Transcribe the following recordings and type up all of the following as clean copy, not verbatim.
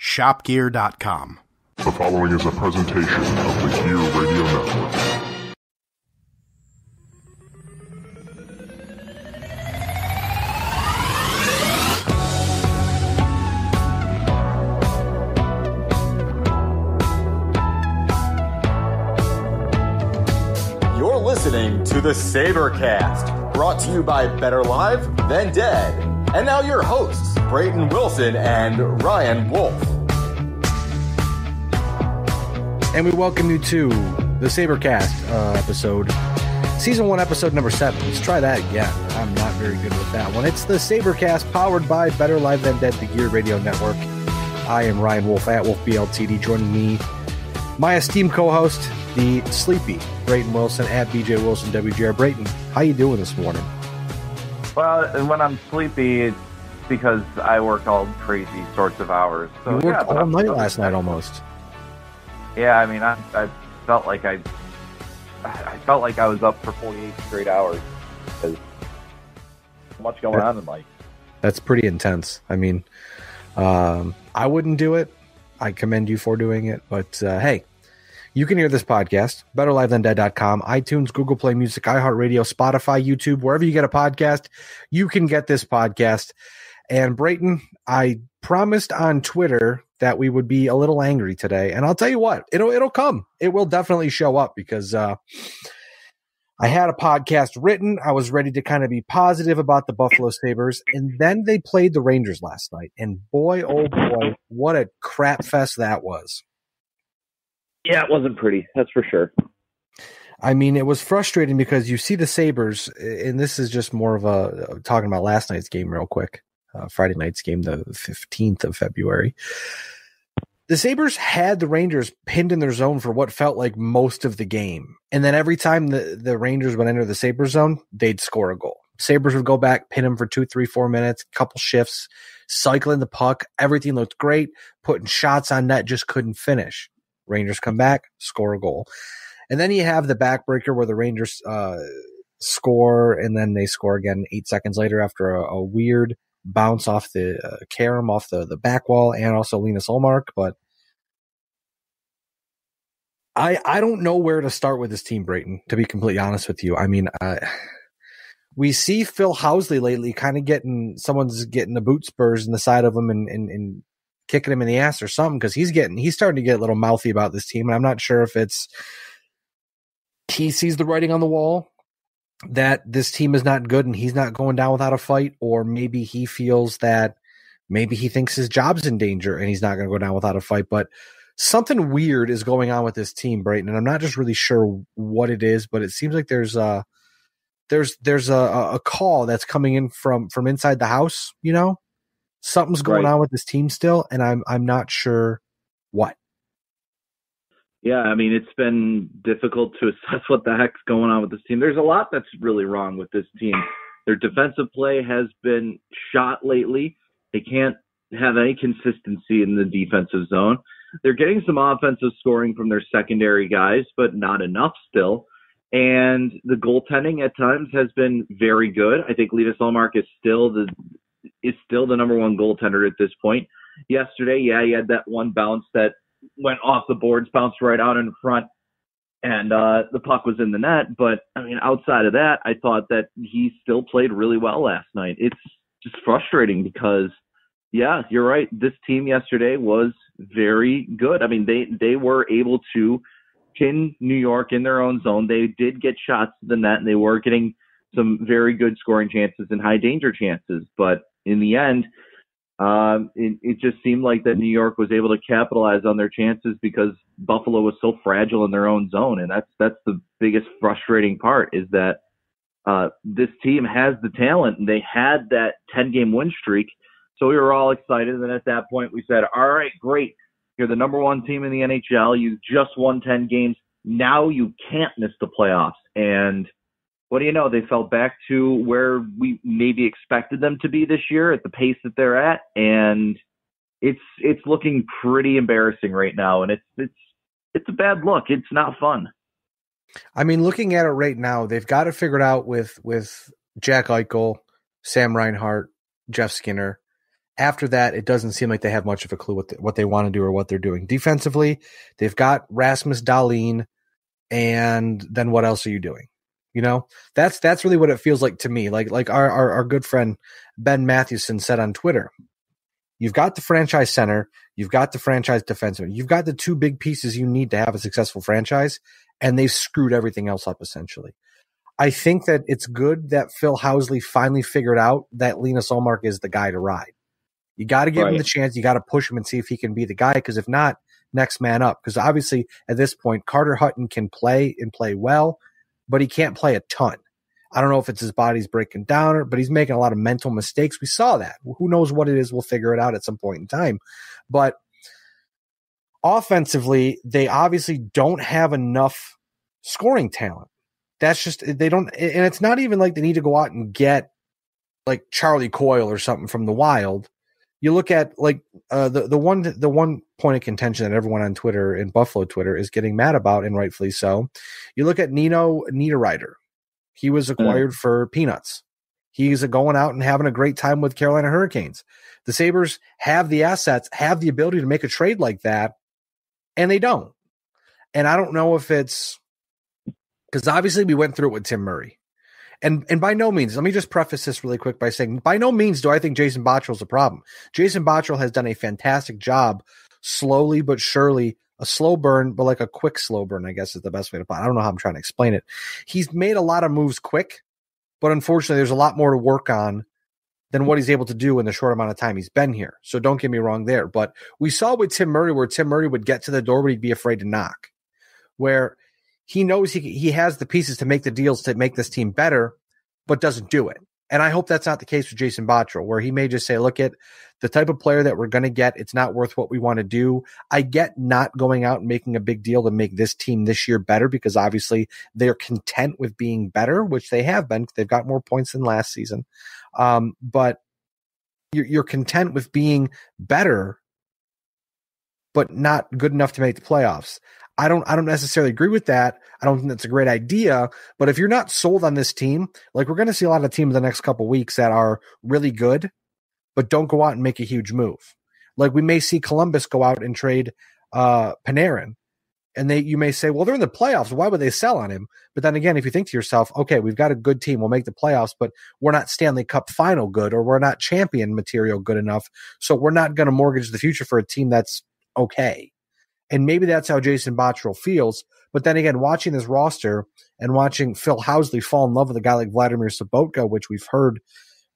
shopgear.com. The following is a presentation of the Gear Radio Network. You're listening to the Sabrecast, brought to you by Better Live Than Dead. And now your hosts, Brayton Wilson and Ryan Wolfe. And we welcome you to the Sabrecast episode, Season 1, Episode number 7. Let's try that again. I'm not very good with that one. It's the Sabrecast, powered by Better Live Than Dead, the Gear Radio Network. I am Ryan Wolfe, at WolfeBLTD. Joining me, my esteemed co-host, the sleepy Brayton Wilson, at BJ Wilson WGR. Brayton, how you doing this morning? Well, when I'm sleepy, it's because I work all crazy sorts of hours. So, you worked all night last night almost. Yeah, I mean, I felt like I felt like I was up for 48 straight hours. Because so much going on in life. That's pretty intense. I mean, I wouldn't do it. I commend you for doing it. But hey, you can hear this podcast, betterlivethandead.com, iTunes, Google Play Music, iHeartRadio, Spotify, YouTube, wherever you get a podcast, you can get this podcast. And Brayton, I promised on Twitter that we would be a little angry today. And I'll tell you what, it'll come. It will definitely show up because I had a podcast written. I was ready to kind of be positive about the Buffalo Sabres. And then they played the Rangers last night. And boy, oh boy, what a crap fest that was. Yeah, it wasn't pretty. That's for sure. I mean, it was frustrating because you see the Sabres, and this is just more of a talking about last night's game real quick, Friday night's game, the 15th of February. The Sabres had the Rangers pinned in their zone for what felt like most of the game. And then every time the Rangers would enter the Sabres zone, they'd score a goal. Sabres would go back, pin them for 2, 3, 4 minutes, couple shifts, cycling the puck. Everything looked great, putting shots on net, just couldn't finish. Rangers come back, score a goal. And then you have the backbreaker where the Rangers score, and then they score again 8 seconds later after a weird bounce off the Karam off the back wall, and also Linus Ullmark. But I don't know where to start with this team, Brayton, to be completely honest with you. I mean, we see Phil Housley lately kind of someone's getting the boot spurs in the side of him and kicking him in the ass or something, because he's starting to get a little mouthy about this team. And I'm not sure if it's he sees the writing on the wall that this team is not good and he's not going down without a fight, or maybe he feels that maybe he thinks his job's in danger and he's not going to go down without a fight. But something weird is going on with this team, Brayton, and I'm not just really sure what it is, but it seems like there's a call that's coming in from inside the house, you know? Something's going on with this team still, and I'm not sure what. Yeah, I mean, it's been difficult to assess what the heck's going on with this team. There's a lot that's really wrong with this team. Their defensive play has been shot lately. They can't have any consistency in the defensive zone. They're getting some offensive scoring from their secondary guys, but not enough still. And the goaltending at times has been very good. I think Linus Ullmark is still the number one goaltender at this point. Yesterday, yeah, he had that one bounce that went off the boards, bounced right out in front, and the puck was in the net. But, I mean, outside of that, I thought that he still played really well last night. It's just frustrating because, yeah, you're right. This team yesterday was very good. I mean, they were able to pin New York in their own zone. They did get shots to the net, and they were getting some very good scoring chances and high danger chances. But in the end, it just seemed like that New York was able to capitalize on their chances because Buffalo was so fragile in their own zone. And that's the biggest frustrating part, is that this team has the talent, and they had that 10-game win streak. So we were all excited. And then at that point we said, all right, great. You're the number one team in the NHL. You just won 10 games. Now you can't miss the playoffs. And what do you know? They fell back to where we maybe expected them to be this year at the pace that they're at. And it's looking pretty embarrassing right now. And it's a bad look. It's not fun. I mean, looking at it right now, they've got it figured out with Jack Eichel, Sam Reinhart, Jeff Skinner. after that, it doesn't seem like they have much of a clue what they want to do or what they're doing. Defensively, they've got Rasmus Dahlin, and then what else are you doing? You know, that's really what it feels like to me. Like our good friend Ben Mathewson said on Twitter, you've got the franchise center, you've got the franchise defenseman, you've got the two big pieces you need to have a successful franchise, and they've screwed everything else up essentially. I think that it's good that Phil Housley finally figured out that Linus Ullmark is the guy to ride. You got to give him the chance. You got to push him and see if he can be the guy, because if not, next man up. Because obviously at this point, Carter Hutton can play and play well, but he can't play a ton. I don't know if it's his body's breaking down, but he's making a lot of mental mistakes. We saw that. Who knows what it is? We'll figure it out at some point in time. But offensively, they obviously don't have enough scoring talent. That's just, they don't, and it's not even like they need to go out and get like Charlie Coyle or something from the Wild. You look at like the one point of contention that everyone on Twitter and Buffalo Twitter is getting mad about, and rightfully so. You look at Nino Niederreiter. He was acquired for peanuts. He's going out and having a great time with Carolina Hurricanes. The Sabres have the assets, have the ability to make a trade like that, and they don't. And I don't know if it's because obviously we went through it with Tim Murray. And by no means, let me just preface this really quick by saying, by no means do I think Jason Botterill is a problem. Jason Botterill has done a fantastic job, slowly but surely, a slow burn, but like a quick slow burn, I guess is the best way to put it. I don't know how I'm trying to explain it. He's made a lot of moves quick, but unfortunately there's a lot more to work on than what he's able to do in the short amount of time he's been here. So don't get me wrong there. But we saw with Tim Murray where Tim Murray would get to the door, but he'd be afraid to knock, where he knows he has the pieces to make the deals to make this team better, but doesn't do it. And I hope that's not the case with Jason Botterill, where he may just say, look at the type of player that we're going to get. It's not worth what we want to do. I get not going out and making a big deal to make this team this year better, because obviously they're content with being better, which they have been. They've got more points than last season. But you're content with being better, but not good enough to make the playoffs. I don't necessarily agree with that. I don't think that's a great idea. But if you're not sold on this team, like we're going to see a lot of teams the next couple of weeks that are really good, but don't go out and make a huge move. Like we may see Columbus go out and trade Panarin, and you may say, well, they're in the playoffs. Why would they sell on him? But then again, if you think to yourself, okay, we've got a good team, we'll make the playoffs, but we're not Stanley Cup final good, or we're not champion material good enough, so we're not going to mortgage the future for a team that's okay. And maybe that's how Jason Botterill feels. But then again, watching this roster and watching Phil Housley fall in love with a guy like Vladimir Sobotka, which we've heard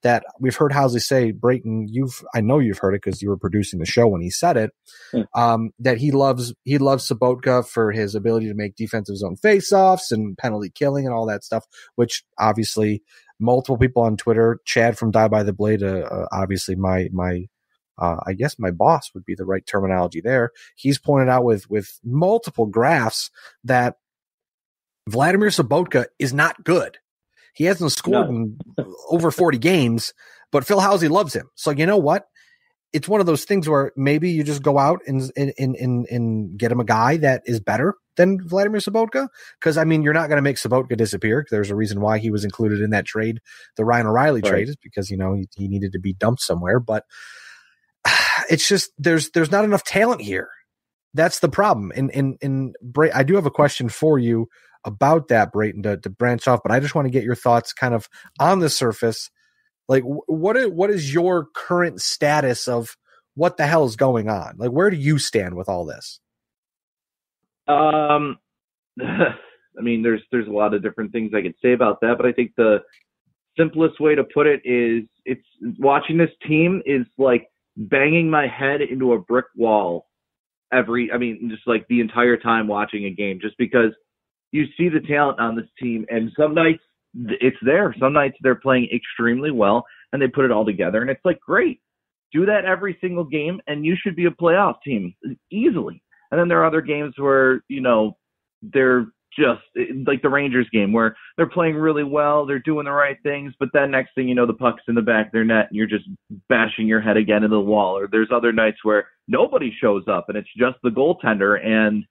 Housley say, Brayton, I know you've heard it because you were producing the show when he said it, that he loves Sobotka for his ability to make defensive zone faceoffs and penalty killing and all that stuff, which obviously multiple people on Twitter, Chad from Die by the Blade, obviously I guess my boss would be the right terminology there. He's pointed out with multiple graphs that Vladimir Sobotka is not good. He hasn't scored in over 40 games, but Phil Housley loves him. So you know what? It's one of those things where maybe you just go out and get him a guy that is better than Vladimir Sobotka. Because, I mean, you're not going to make Sobotka disappear. There's a reason why he was included in that trade, the Ryan O'Reilly trade, is because, he needed to be dumped somewhere. But it's just there's not enough talent here. That's the problem. And I do have a question for you about that, Brayton, to branch off, but I just want to get your thoughts kind of on the surface. Like, what is your current status of what the hell is going on? Like, where do you stand with all this? I mean, there's a lot of different things I could say about that, but I think the simplest way to put it is it's watching this team is like banging my head into a brick wall just like the entire time watching a game, just because you see the talent on this team, and some nights it's there. Some nights they're playing extremely well and they put it all together, and it's like, great. Do that every single game and you should be a playoff team easily. And then there are other games where, they're just like the Rangers game where they're playing really well, they're doing the right things, but then next thing you know, the puck's in the back of their net and you're just bashing your head again into the wall. Or there's other nights where nobody shows up and it's just the goaltender, and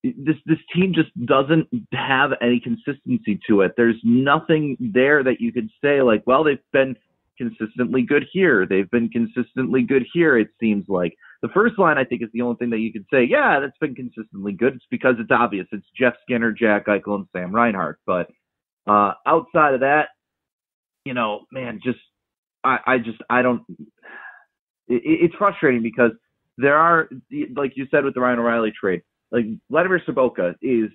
this team just doesn't have any consistency to it. There's nothing there that you could say like, well, they've been consistently good here. They've been consistently good here, it seems like. The first line, I think, is the only thing that you could say, yeah, that's been consistently good. It's because it's obvious. It's Jeff Skinner, Jack Eichel, and Sam Reinhart. But outside of that, man, I don't. It's frustrating because there are, like you said with the Ryan O'Reilly trade, like Vladimir Sobotka is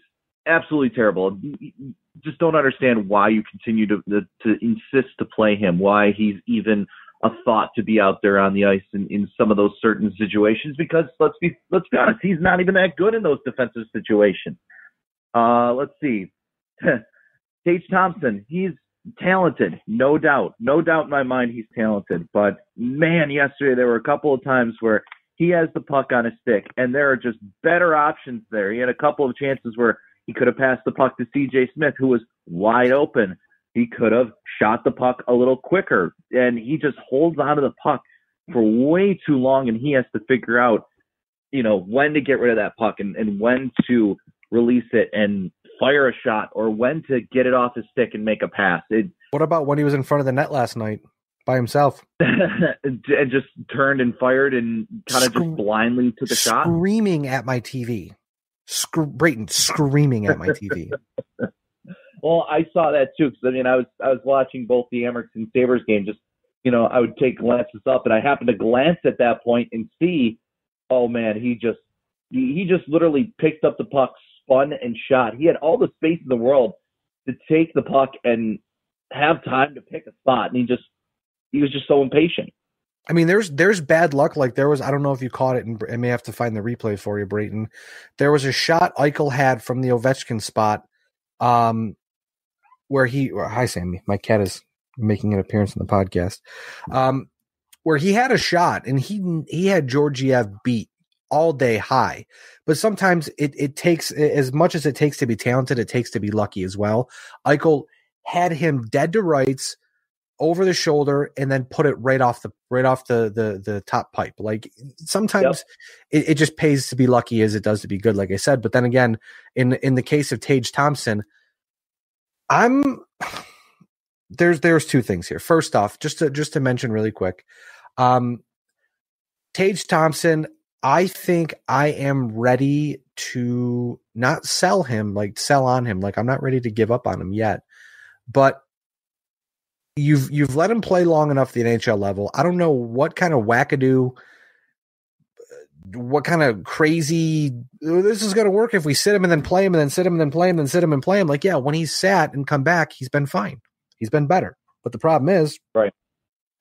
absolutely terrible. Just don't understand why you continue to insist to play him, why he's even a thought to be out there on the ice in some of those certain situations, because let's be honest, he's not even that good in those defensive situations. Let's see. Tage Thompson, he's talented, no doubt in my mind he's talented, but man, yesterday there were a couple of times where he has the puck on his stick and there are just better options there. He had a couple of chances where he could have passed the puck to C.J. Smith, who was wide open. He could have shot the puck a little quicker, and he just holds onto the puck for way too long, and he has to figure out, when to get rid of that puck and when to release it and fire a shot, or when to get it off his stick and make a pass. What about when he was in front of the net last night by himself? And just turned and fired and kind of just blindly took a shot? Screaming at my TV. Brayton screaming at my TV. Well, I saw that too, because I was watching both the Amerks and Sabres game. Just I would take glances up, and I happened to glance at that point and see, oh man, he just literally picked up the puck, spun and shot. He had all the space in the world to take the puck and have time to pick a spot, and he was just so impatient. I mean, there's bad luck. Like there was, I don't know if you caught it, and I may have to find the replay for you, Brayton. There was a shot Eichel had from the Ovechkin spot, where hi Sammy, my cat is making an appearance on the podcast, where he had a shot and he had Georgiev beat all day high, but sometimes it takes, as much as it takes to be talented, it takes to be lucky as well. Eichel had him dead to rights, over the shoulder, and then put it right off the top pipe. Like sometimes it just pays to be lucky as it does to be good, like I said. But then again, in the case of Tage Thompson, there's two things here. First off, just to mention really quick, Tage Thompson, I think I am ready to not sell him, like sell on him. Like I'm not ready to give up on him yet, but you've let him play long enough at the NHL level. I don't know what kind of wackadoo, what kind of crazy, this is going to work if we sit him and then play him and then sit him and then play him and sit him and play him. Like, yeah, when he's sat and come back, he's been fine. He's been better. But the problem is, right,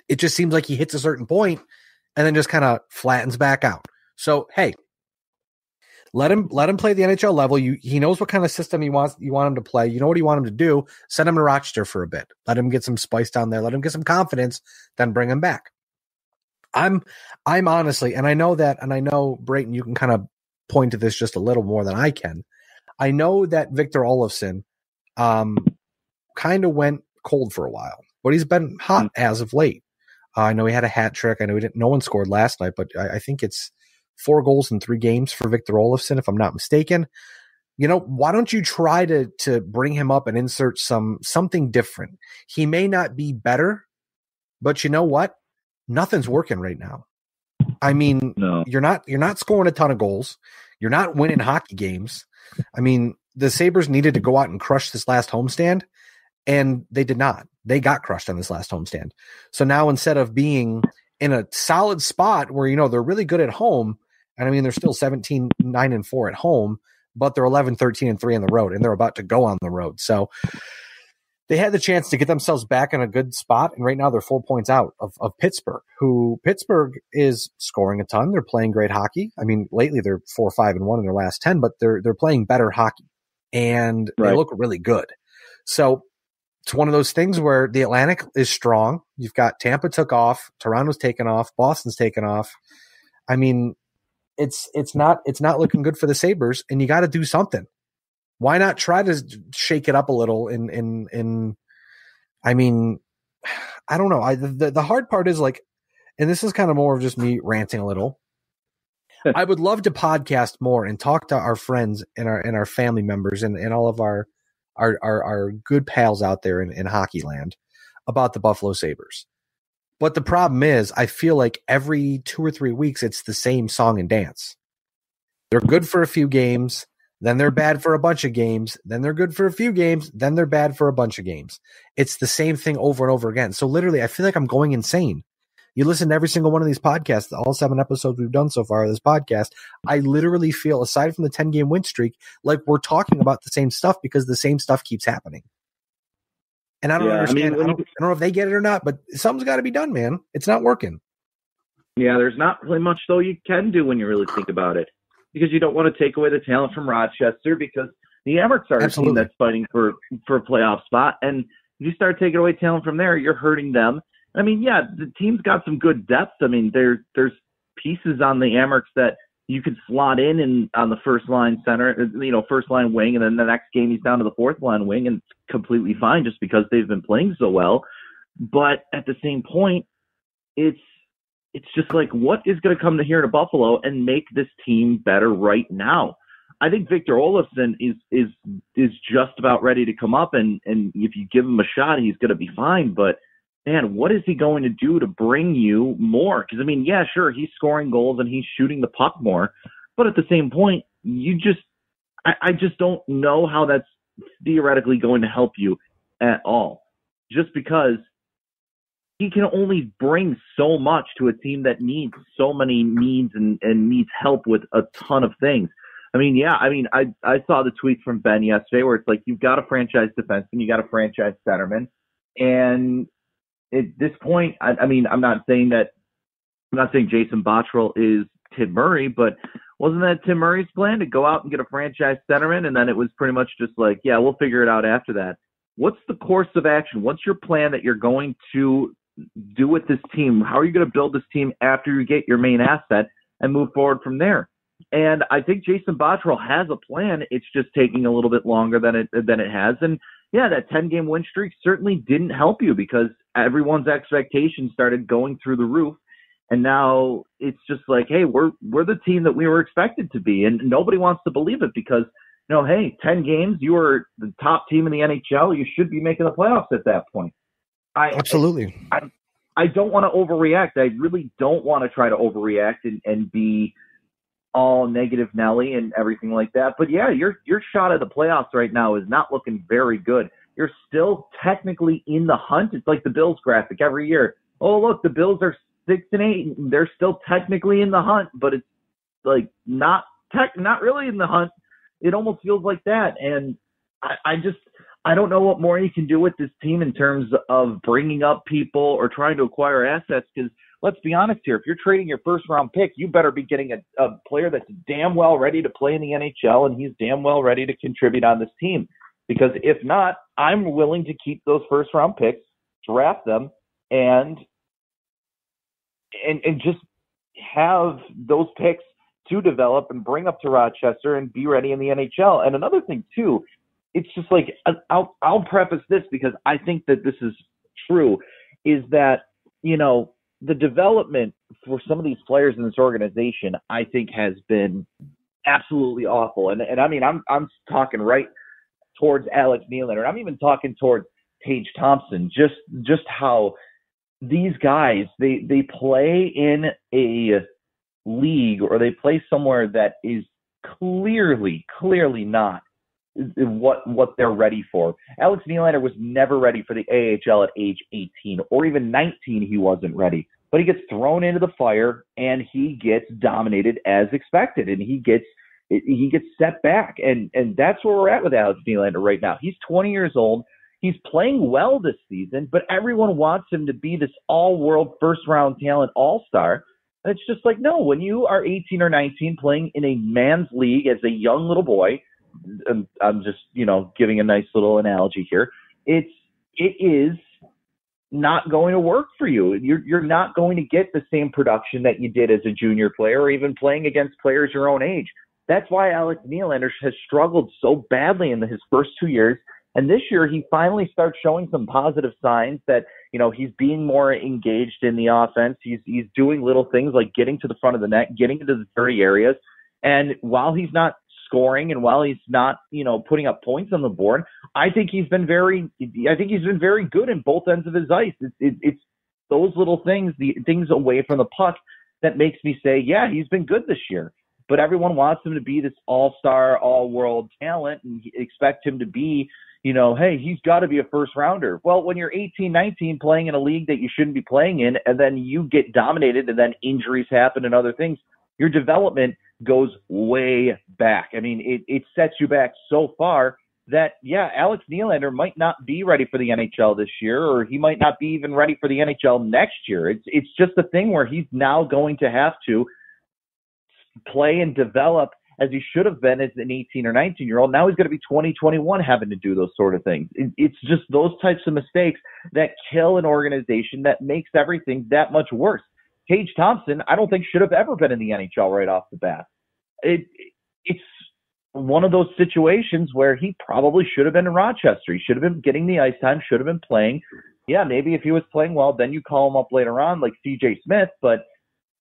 it just seems like he hits a certain point and then just kind of flattens back out. So, hey, let him play the NHL level. He knows what kind of system you want him to play. You know what you want him to do. Send him to Rochester for a bit. Let him get some spice down there. Let him get some confidence. Then bring him back. I'm honestly, and I know Brayton, you can kind of point to this just a little more than I can. I know that Victor Olofsson kind of went cold for a while, but he's been hot as of late. I know he had a hat trick. I know no one scored last night, but I think it's 4 goals in 3 games for Victor Olofsson, if I'm not mistaken. Why don't you try to bring him up and insert something different? He may not be better, but you know what? Nothing's working right now. I mean, no. You're not scoring a ton of goals. You're not winning hockey games. I mean, the Sabres needed to go out and crush this last homestand, and they did not. They got crushed on this last homestand. So now instead of being in a solid spot where, they're really good at home, and I mean, they're still 17-9-4 at home, but they're 11-13-3 on the road, and they're about to go on the road. So they had the chance to get themselves back in a good spot, and right now they're 4 points out of Pittsburgh, who Pittsburgh is scoring a ton. They're playing great hockey. I mean, lately they're 4-5-1 in their last 10, but they're playing better hockey, and They look really good. So it's one of those things where the Atlantic is strong. You've got Tampa took off, Toronto's taken off, Boston's taken off. I mean, it's not looking good for the Sabres, and you got to do something. Why not try to shake it up a little? I mean, I don't know. The hard part is like, and this is kind of more of just me ranting a little. I would love to podcast more and talk to our friends and our family members and all of our good pals out there in hockey land about the Buffalo Sabres. But the problem is, I feel like every 2 or 3 weeks, it's the same song and dance. They're good for a few games, then they're bad for a bunch of games, then they're good for a few games, then they're bad for a bunch of games. It's the same thing over and over again. So literally, I feel like I'm going insane. You listen to every single one of these podcasts, all 7 episodes we've done so far of this podcast, I literally feel, aside from the 10-game win streak, like we're talking about the same stuff because the same stuff keeps happening. And I don't understand. I don't know if they get it or not, but something's got to be done, man. It's not working. Yeah, there's not really much, though, you can do when you really think about it. Because you don't want to take away the talent from Rochester, because the Amerks are a team that's fighting for a playoff spot. And if you start taking away talent from there, you're hurting them. I mean, yeah, the team's got some good depth. I mean, there's pieces on the Amerks that you could slot in on the first line center, first line wing, and then the next game he's down to the fourth line wing, and it's completely fine just because they've been playing so well. But at the same point, it's just like, what is going to come to here to Buffalo and make this team better right now? I think Victor Olofsson is just about ready to come up, and if you give him a shot, he's going to be fine. But man, what is he going to do to bring you more? Because, I mean, yeah, sure, he's scoring goals and he's shooting the puck more. But at the same point, I just don't know how that's theoretically going to help you at all. Just because he can only bring so much to a team that needs so many needs and needs help with a ton of things. I mean, yeah, I saw the tweet from Ben yesterday where it's like, you've got a franchise defenseman, you got a franchise centerman, and at this point, I'm not saying Jason Botterill is Tim Murray, but wasn't that Tim Murray's plan to go out and get a franchise centerman, and then it was pretty much just like, yeah, we'll figure it out after that? What's the course of action? What's your plan that you're going to do with this team? How are you going to build this team after you get your main asset and move forward from there? And I think Jason Botterill has a plan. It's just taking a little bit longer than it has. And yeah, that 10-game win streak certainly didn't help you because everyone's expectations started going through the roof. And now it's just like, hey, we're the team that we were expected to be. And nobody wants to believe it because, hey, 10 games, you were the top team in the NHL. You should be making the playoffs at that point. Absolutely. I don't want to overreact. I really don't want to try to overreact and be all negative Nelly and everything like that. But yeah, your shot at the playoffs right now is not looking very good. You're still technically in the hunt. It's like the Bills graphic every year. Oh, look, the Bills are 6-8. They're still technically in the hunt, but it's like not really in the hunt. It almost feels like that. And I don't know what more you can do with this team in terms of bringing up people or trying to acquire assets, because let's be honest here. If you're trading your first-round pick, you better be getting a player that's damn well ready to play in the NHL, and he's damn well ready to contribute on this team. Because if not, I'm willing to keep those first-round picks, draft them, and just have those picks to develop and bring up to Rochester and be ready in the NHL. And another thing, too, it's just like, I'll preface this because I think that this is true, is that, the development for some of these players in this organization, I think, has been absolutely awful. And I mean, I'm talking right towards Alex Nylander. I'm even talking towards Tage Thompson, just how these guys, they play in a league or they play somewhere that is clearly not what they're ready for. Alex Nylander was never ready for the AHL at age 18 or even 19. He wasn't ready, but he gets thrown into the fire and he gets dominated as expected, and he gets set back. And that's where we're at with Alex Nylander right now. He's 20 years old. He's playing well this season, but everyone wants him to be this all-world first-round talent all-star. And it's just like, no, when you are 18 or 19 playing in a man's league as a young little boy, I'm just, giving a nice little analogy here. It is not going to work for you. You're not going to get the same production that you did as a junior player or even playing against players your own age. That's why Alex Nylander has struggled so badly in his first 2 years. And this year, he finally starts showing some positive signs that, he's being more engaged in the offense. He's doing little things like getting to the front of the net, getting into the dirty areas. And while he's not scoring and while he's not, putting up points on the board, I think he's been very good in both ends of his ice. It's those little things, the things away from the puck that makes me say, yeah, he's been good this year. But everyone wants him to be this all-star, all-world talent and expect him to be, hey, he's got to be a first-rounder. Well, when you're 18, 19 playing in a league that you shouldn't be playing in, and then you get dominated and then injuries happen and other things, your development goes way back. I mean, it sets you back so far that, yeah, Alex Nylander might not be ready for the NHL this year, or he might not be even ready for the NHL next year. It's just a thing where he's now going to have to play and develop as he should have been as an 18 or 19-year-old. Now he's going to be 20, 21 having to do those sort of things. It's just those types of mistakes that kill an organization, that makes everything that much worse. Tage Thompson, I don't think should have ever been in the NHL right off the bat. It's one of those situations where he probably should have been in Rochester. He should have been getting the ice time, should have been playing. Yeah, maybe if he was playing well, then you call him up later on like C.J. Smith, but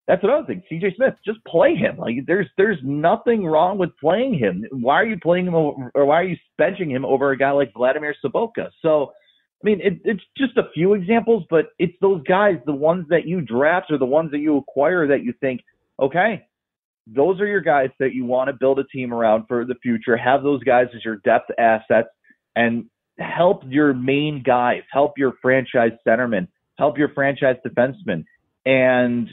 that's another thing. C.J. Smith, just play him. Like there's nothing wrong with playing him. Why are you playing him over, or why are you benching him over a guy like Vladimir Saboka? So, I mean, it's just a few examples, but it's those guys, the ones that you draft or the ones that you acquire that you think, okay, those are your guys that you want to build a team around for the future. Have those guys as your depth assets and help your main guys, help your franchise centerman, help your franchise defenseman. And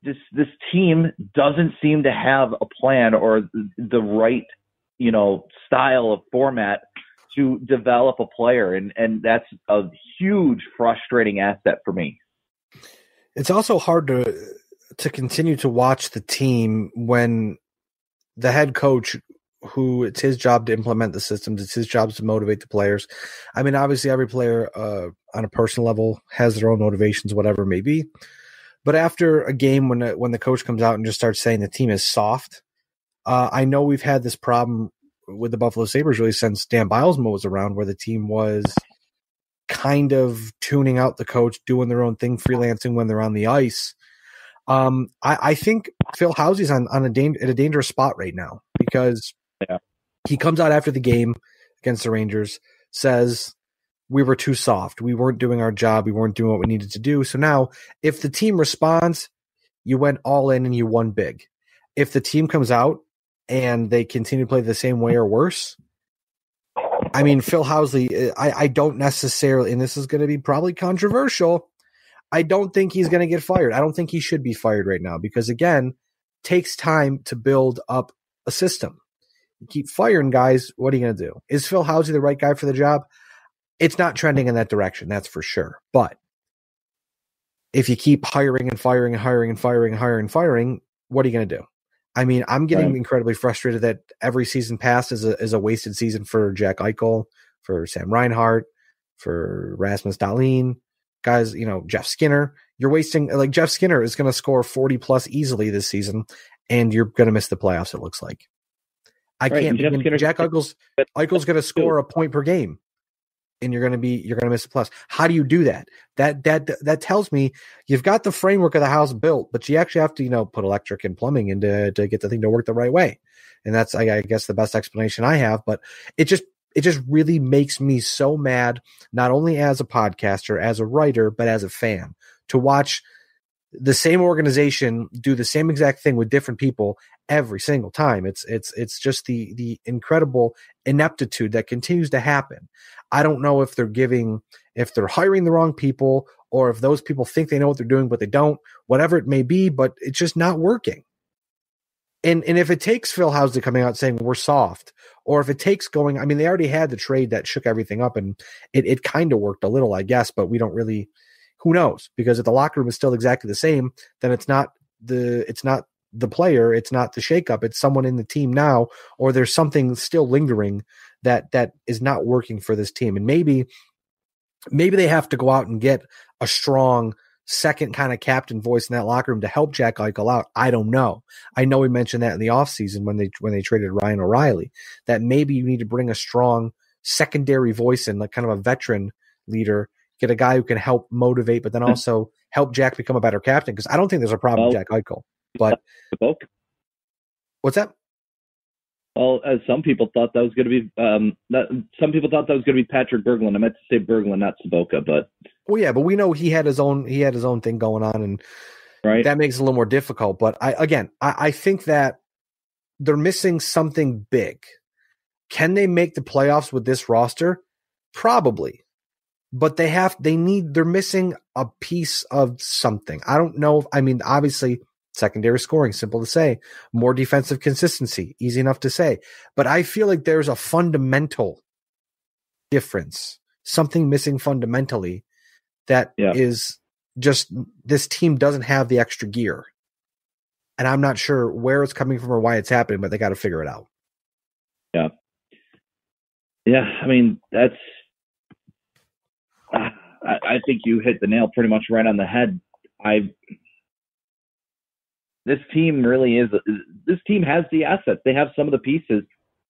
this team doesn't seem to have a plan or the right, style of format to develop a player. And that's a huge frustrating asset for me. It's also hard to continue to watch the team when the head coach, who it's his job to implement the systems, it's his job to motivate the players. I mean, obviously every player on a personal level has their own motivations, whatever it may be. But after a game, when the coach comes out and just starts saying the team is soft, I know we've had this problem with the Buffalo Sabres really since Dan Bilesma was around, where the team was kind of tuning out the coach, doing their own thing, freelancing when they're on the ice. I think Phil Housley's at a dangerous spot right now, because he comes out after the game against the Rangers, says we were too soft. We weren't doing our job. We weren't doing what we needed to do. So now if the team responds, you went all in and you won big. If the team comes out and they continue to play the same way or worse, I mean, Phil Housley, I don't necessarily, and this is going to be probably controversial, I don't think he's going to get fired. I don't think he should be fired right now because, again, it takes time to build up a system. You keep firing guys, what are you going to do? Is Phil Housley the right guy for the job? It's not trending in that direction, that's for sure. But if you keep hiring and firing and hiring and firing and hiring and firing, what are you going to do? I mean, I'm getting incredibly frustrated that every season past is a wasted season for Jack Eichel, for Sam Reinhart, for Rasmus Dahlin. Guys, Jeff Skinner, you're wasting, like Jeff Skinner is going to score 40 plus easily this season, and you're going to miss the playoffs, it looks like. Jack Eichel's going to score a point per game, and you're going to miss the playoffs. How do you do that? That tells me you've got the framework of the house built, but you actually have to, put electric and plumbing in to get the thing to work the right way. And that's, I guess, the best explanation I have, but it just really makes me so mad, not only as a podcaster, as a writer, but as a fan, to watch the same organization do the same exact thing with different people every single time. It's just the incredible ineptitude that continues to happen. I don't know if they're hiring the wrong people, or if those people think they know what they're doing, but they don't, whatever it may be, but it's just not working. And if it takes Phil Housley coming out saying we're soft, or if it takes they already had the trade that shook everything up, and it kind of worked a little, I guess, but we don't really, who knows? Because if the locker room is still exactly the same, then it's not the player, it's not the shakeup, it's someone in the team now, or there's something still lingering that is not working for this team. And maybe they have to go out and get a strong second kind of captain voice in that locker room to help Jack Eichel out. I don't know. I know we mentioned that in the offseason when they traded Ryan O'Reilly, that maybe you need to bring a strong secondary voice in, like kind of a veteran leader, get a guy who can help motivate, but then also help Jack become a better captain. Because I don't think there's a problem with Jack Eichel. But what's that? Well, as some people thought that was going to be, some people thought that was going to be Patrick Berglund. I meant to say Berglund, not Saboka, but Well, yeah, but we know he had his own thing going on, and right. that makes it a little more difficult. But I think that they're missing something big. Can they make the playoffs with this roster? Probably. But they're missing a piece of something. I don't know. Obviously, secondary scoring, simple to say. More defensive consistency, easy enough to say. But I feel like there's a fundamental difference, something missing fundamentally that is just this team doesn't have the extra gear. And I'm not sure where it's coming from or why it's happening, but they got to figure it out. Yeah. Yeah, I mean, that's I think you hit the nail pretty much right on the head. This team has the assets. They have some of the pieces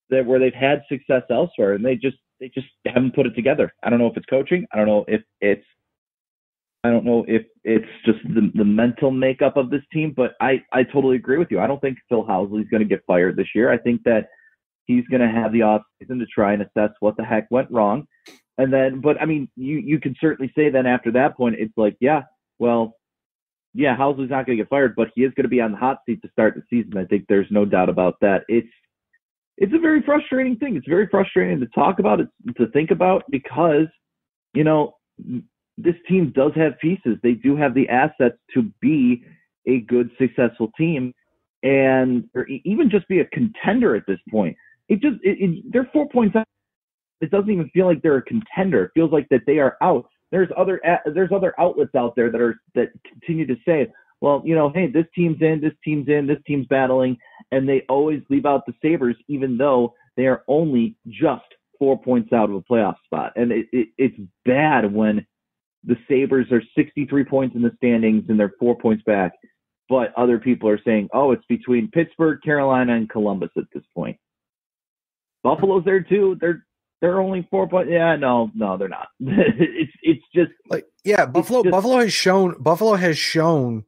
where they've had success elsewhere, and they just haven't put it together. I don't know if it's coaching. I don't know if it's just the mental makeup of this team, but I totally agree with you. I don't think Phil Housley's going to get fired this year. I think that he's going to have the offseason to try and assess what the heck went wrong. And then, but I mean, you can certainly say then after that point, it's like, Housley's not going to get fired, but he is going to be on the hot seat to start the season. I think there's no doubt about that. It's a very frustrating thing. It's very frustrating to talk about, to think about, because, this team does have pieces. They do have the assets to be a good, successful team, or even just be a contender at this point. They're 4 points out. It doesn't even feel like they're a contender. It feels like that they are out. There's other outlets out there that continue to say, well, hey, this team's in, this team's battling, and they always leave out the Sabres, even though they are only just 4 points out of a playoff spot. And it's bad when the Sabres are 63 points in the standings and they're 4 points back, but other people are saying, oh, it's between Pittsburgh, Carolina, and Columbus at this point. Buffalo's there too. They're only 4 points. Yeah, no, they're not. it's just like, Buffalo has shown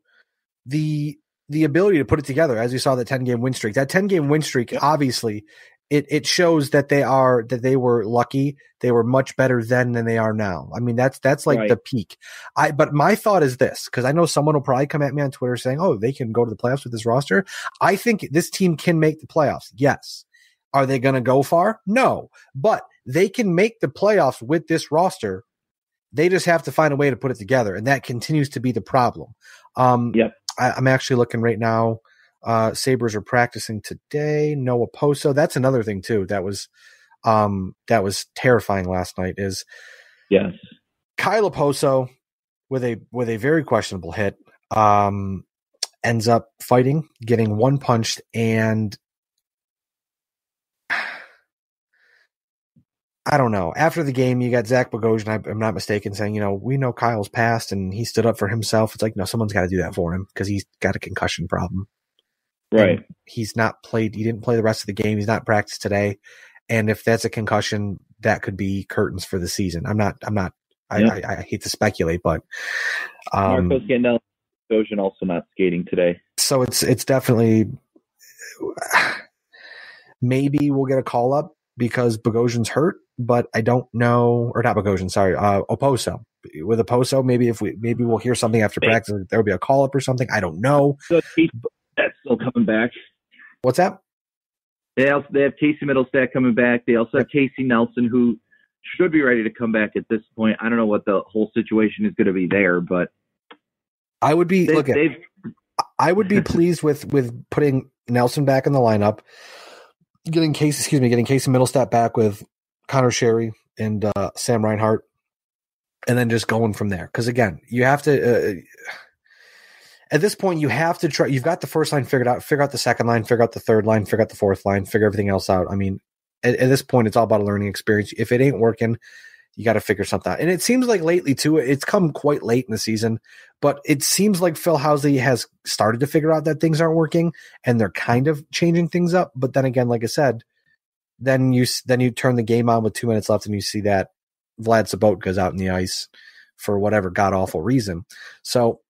the ability to put it together, as you saw the 10-game win streak. That 10-game win streak, obviously, it shows that they were lucky. They were much better then than they are now. I mean, that's like right. The peak. But my thought is this, because I know someone will probably come at me on Twitter saying, oh, they can go to the playoffs with this roster. I think this team can make the playoffs. Yes. Are they going to go far? No, but they can make the playoffs with this roster. They just have to find a way to put it together, and that continues to be the problem. I'm actually looking right now. Sabres are practicing today. Noah Poso. That's another thing too. That was terrifying last night. Is Kyle Poso with a very questionable hit ends up fighting, getting one punched, and I don't know. After the game, you got Zach Bogosian, I'm not mistaken, saying, we know Kyle's passed and he stood up for himself. It's like, no, someone's got to do that for him because he's got a concussion problem. Right. And he's not played. He didn't play the rest of the game. He's not practiced today. And if that's a concussion, that could be curtains for the season. I hate to speculate, but Marcos Gandel, Bogosian also not skating today. So it's definitely, maybe we'll get a call up because Bogosian's hurt, but I don't know, or not Bogosian, sorry, Oposo. With Oposo, maybe we'll hear something after practice. There will be a call up or something. I don't know. So that's still coming back. What's that? They have Casey Middlestat coming back. They also have Casey Nelson, who should be ready to come back at this point. I don't know what the whole situation is going to be there, but I would be I would be pleased with putting Nelson back in the lineup, getting Casey Middlestat back with Connor Sherry and Sam Reinhart, and then just going from there. Because again, you have to at this point you have to try. You've got the first line figured out. Figure out the second line. Figure out the third line. Figure out the fourth line. Figure everything else out. I mean, at this point, it's all about a learning experience. If it ain't working, you got to figure something out. And it seems like lately too, it's come quite late in the season, but it seems like Phil Housley has started to figure out that things aren't working and they're kind of changing things up. But then again, like I said, then you turn the game on with 2 minutes left and you see that Vlad Sabot goes out in the ice for whatever god awful reason. So,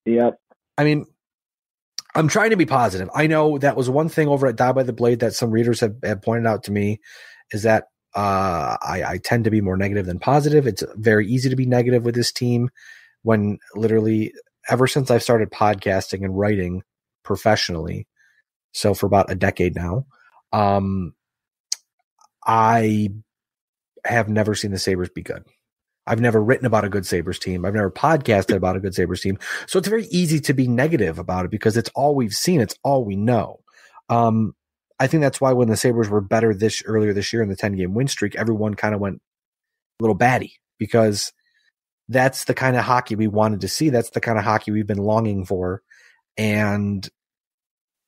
I mean, I'm trying to be positive. I know that was one thing over at Die by the Blade that some readers have pointed out to me is that I tend to be more negative than positive. It's very easy to be negative with this team. when literally ever since I've started podcasting and writing professionally, so for about a decade now, I have never seen the Sabres be good. I've never written about a good Sabres team. I've never podcasted about a good Sabres team. So it's very easy to be negative about it because it's all we've seen. It's all we know. I think that's why when the Sabres were better earlier this year in the 10-game win streak, everyone kind of went a little batty because that's the kind of hockey we wanted to see. That's the kind of hockey we've been longing for. And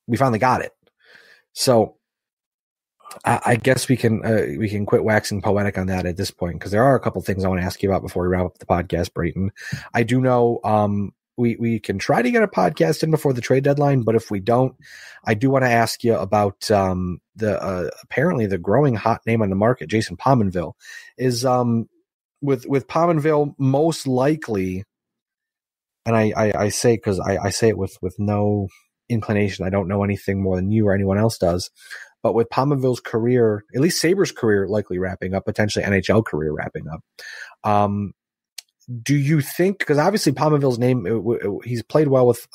we finally got it. So I guess we can quit waxing poetic on that at this point, because there are a couple things I want to ask you about before we wrap up the podcast, Brayton. I do know we can try to get a podcast in before the trade deadline, but if we don't, I do want to ask you about the apparently the growing hot name on the market, Jason Pominville, is with Pominville most likely, and I say because I say it with no inclination. I don't know anything more than you or anyone else does. But with Pominville's career, at least Sabres' career likely wrapping up, potentially NHL career wrapping up, do you think, because obviously Pominville's name, he's played well with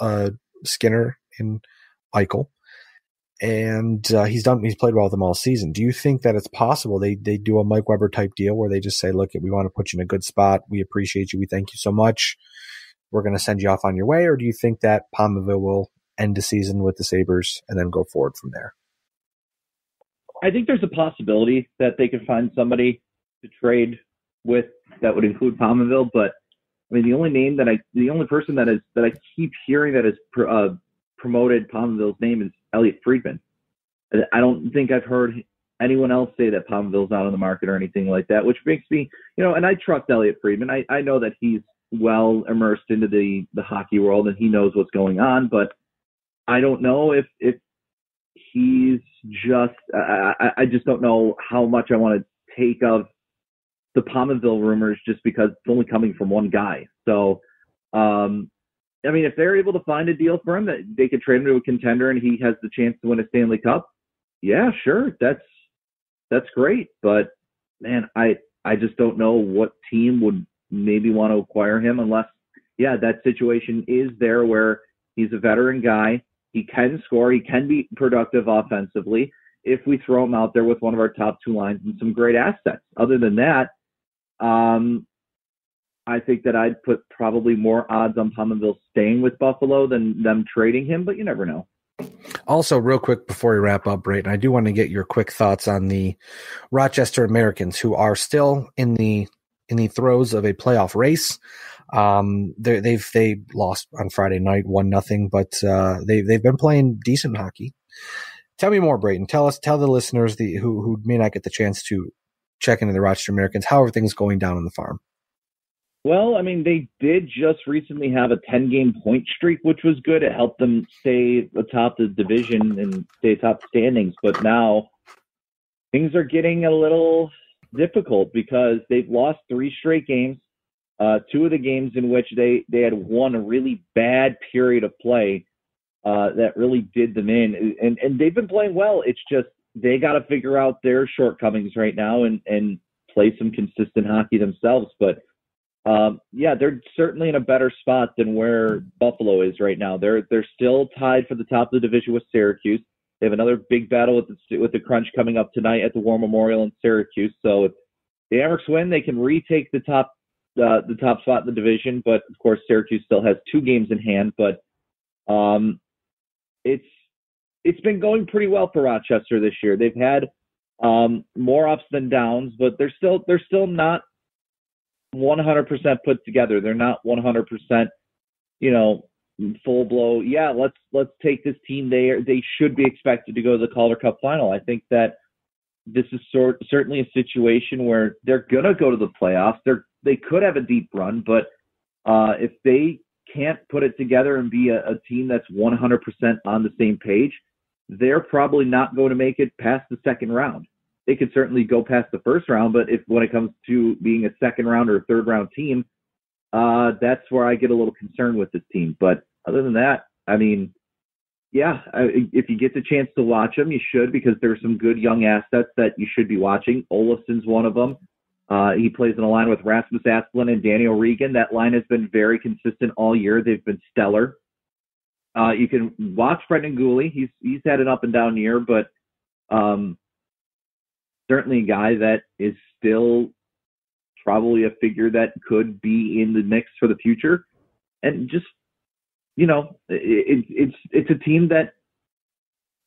Skinner and Eichel, and he's played well with them all season. Do you think that it's possible they do a Mike Weber type deal where they just say, look, we want to put you in a good spot. We appreciate you. We thank you so much. We're going to send you off on your way. Or do you think that Pominville will end the season with the Sabres and then go forward from there? I think there's a possibility that they could find somebody to trade with that would include Pominville, but I mean, the only person that I keep hearing that has promoted Pominville's name is Elliot Friedman. I don't think I've heard anyone else say that Pominville's out on the market or anything like that, which makes me, and I trust Elliot Friedman. I know that he's well immersed into the hockey world and he knows what's going on, but I don't know if he's just, I just don't know how much I want to take of the Pominville rumors just because it's only coming from one guy. So, I mean, if they're able to find a deal for him that they could trade him to a contender and he has the chance to win a Stanley Cup, yeah, sure. That's great. But man, I just don't know what team would maybe want to acquire him unless, that situation is there where he's a veteran guy. He can score. He can be productive offensively if we throw him out there with one of our top two lines and some great assets. Other than that, I think that I'd put probably more odds on Pominville staying with Buffalo than them trading him, but you never know. Also, real quick before we wrap up, Brayton, I do want to get your quick thoughts on the Rochester Americans, who are still in the throes of a playoff race. They lost on Friday night 1-0, but they've been playing decent hockey. Tell me more, Brayton. Tell the listeners who may not get the chance to check into the Rochester Americans how everything's going down on the farm. Well, I mean, they did just recently have a 10-game point streak, which was good. It helped them stay atop the division and stay atop standings. But now things are getting a little difficult because they've lost 3 straight games. 2 of the games in which they had won a really bad period of play that really did them in. And they've been playing well. It's just they got to figure out their shortcomings right now and play some consistent hockey themselves. But, they're certainly in a better spot than where Buffalo is right now. They're still tied for the top of the division with Syracuse. They have another big battle with the Crunch coming up tonight at the War Memorial in Syracuse. So if the Amerks win, they can retake the top spot in the division, but of course Syracuse still has 2 games in hand. But it's been going pretty well for Rochester this year. They've had more ups than downs, but they're still not 100% put together. They're not 100%, full blow. Yeah, let's take this team. They should be expected to go to the Calder Cup final. I think that this is certainly a situation where they're gonna go to the playoffs. They could have a deep run, but if they can't put it together and be a team that's 100% on the same page, they're probably not going to make it past the second round. They could certainly go past the first round, but when it comes to being a second round or third round team, that's where I get a little concerned with this team. But other than that, I mean, if you get the chance to watch them, you should, because there's some good young assets that you should be watching. Olofsson's one of them. He plays in a line with Rasmus Asplund and Daniel Regan. That line has been very consistent all year. They've been stellar. You can watch Brendan Gooley. He's had an up and down year, but certainly a guy that is still probably a figure that could be in the mix for the future. And just, it's a team that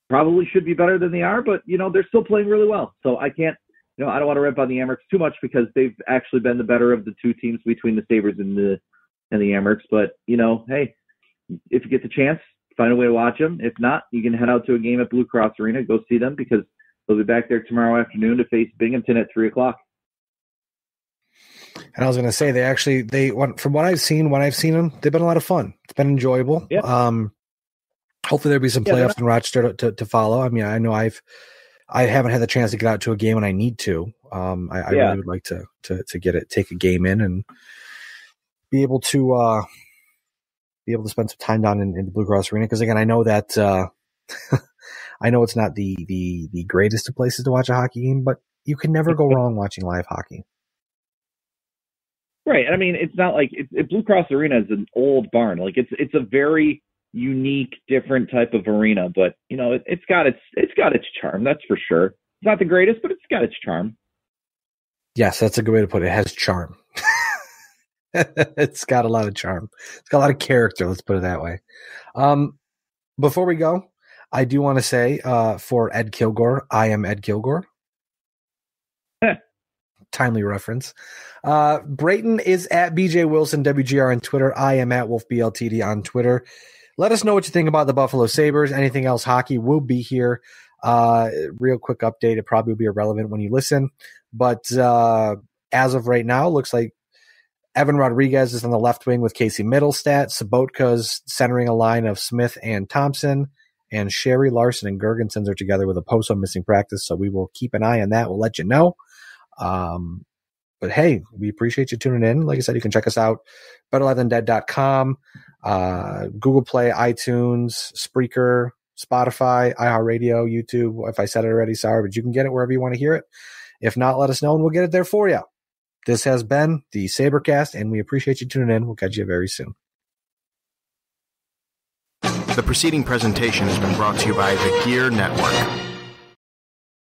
probably should be better than they are, but, they're still playing really well. So I can't, I don't want to rip on the Amerks too much because they've actually been the better of the two teams between the Sabres and the Amerks. But, hey, if you get the chance, find a way to watch them. If not, you can head out to a game at Blue Cross Arena, go see them because they'll be back there tomorrow afternoon to face Binghamton at 3:00. And I was going to say, from what I've seen them, they've been a lot of fun. It's been enjoyable. Yeah. Hopefully there'll be some playoffs in Rochester to follow. I mean, I know I haven't had the chance to get out to a game and I need to. I really would like to take a game in and be able to spend some time down in the Blue Cross Arena. Cause again, I know that, I know it's not the greatest of places to watch a hockey game, but you can never go wrong watching live hockey. Right. I mean, it's not like Blue Cross Arena is an old barn. Like it's a very unique, different type of arena, but it's got its charm. That's for sure. It's not the greatest, but it's got its charm. Yes, that's a good way to put it. It has charm. It's got a lot of charm. It's got a lot of character. Let's put it that way. Before we go, I do want to say, for Ed Kilgore, I am Ed Kilgore. Timely reference. Brayton is at BJ Wilson WGR on Twitter. I am at WolfBLTD on Twitter. Let us know what you think about the Buffalo Sabres. Anything else hockey will be here. Real quick update. It probably will be irrelevant when you listen. But as of right now, looks like Evan Rodriguez is on the left wing with Casey Middlestat. Sobotka's centering a line of Smith and Thompson. And Sherry, Larson, and Gergensons are together with a post on missing practice. So we will keep an eye on that. We'll let you know. But hey, we appreciate you tuning in. Like I said, you can check us out, betterlivethandead.com, Google Play, iTunes, Spreaker, Spotify, iHeartRadio, YouTube. If I said it already, sorry, but you can get it wherever you want to hear it. If not, let us know and we'll get it there for you. This has been the Sabrecast, and we appreciate you tuning in. We'll catch you very soon. The preceding presentation has been brought to you by the Gear Network.